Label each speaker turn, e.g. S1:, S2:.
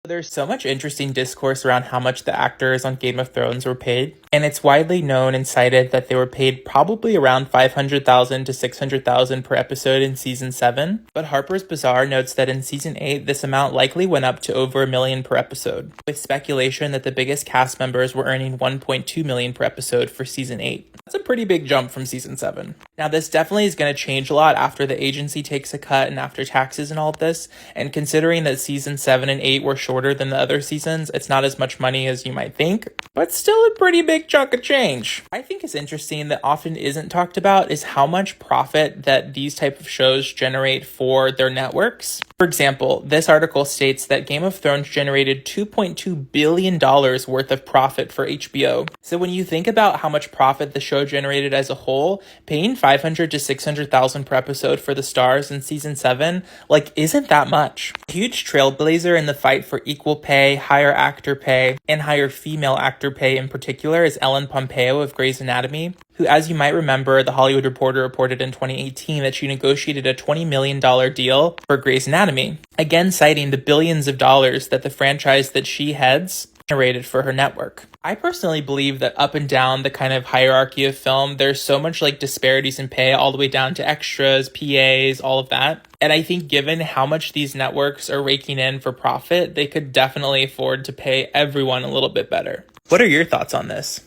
S1: There's so much interesting discourse around how much the actors on Game of Thrones were paid, and it's widely known and cited that they were paid probably around $500,000 to $600,000 per episode in season 7. But Harper's Bazaar notes that in season 8, this amount likely went up to over $1 million per episode, with speculation that the biggest cast members were earning $1.2 million per episode for season 8. That's a pretty big jump from season 7. Now, this definitely is going to change a lot after the agency takes a cut and after taxes and all of this, and considering that season 7 and 8 were shorter than the other seasons, it's not as much money as you might think, but still a pretty big chunk of change. I think it's interesting that often isn't talked about is how much profit that these type of shows generate for their networks. For example, this article states that Game of Thrones generated $2.2 billion worth of profit for HBO. So when you think about how much profit the show generated as a whole, paying $500,000 to $600,000 per episode for the stars in season 7, isn't that much. A huge trailblazer in the fight for equal pay, higher actor pay, and higher female actor pay in particular is Ellen Pompeo of Grey's Anatomy, who, as you might remember, The Hollywood Reporter reported in 2018 that she negotiated a $20 million deal for Grey's Anatomy, again citing the billions of dollars that the franchise that she heads generated for her network. I personally believe that up and down the kind of hierarchy of film, there's so much disparities in pay all the way down to extras, PAs, all of that. And I think given how much these networks are raking in for profit, they could definitely afford to pay everyone a little bit better. What are your thoughts on this?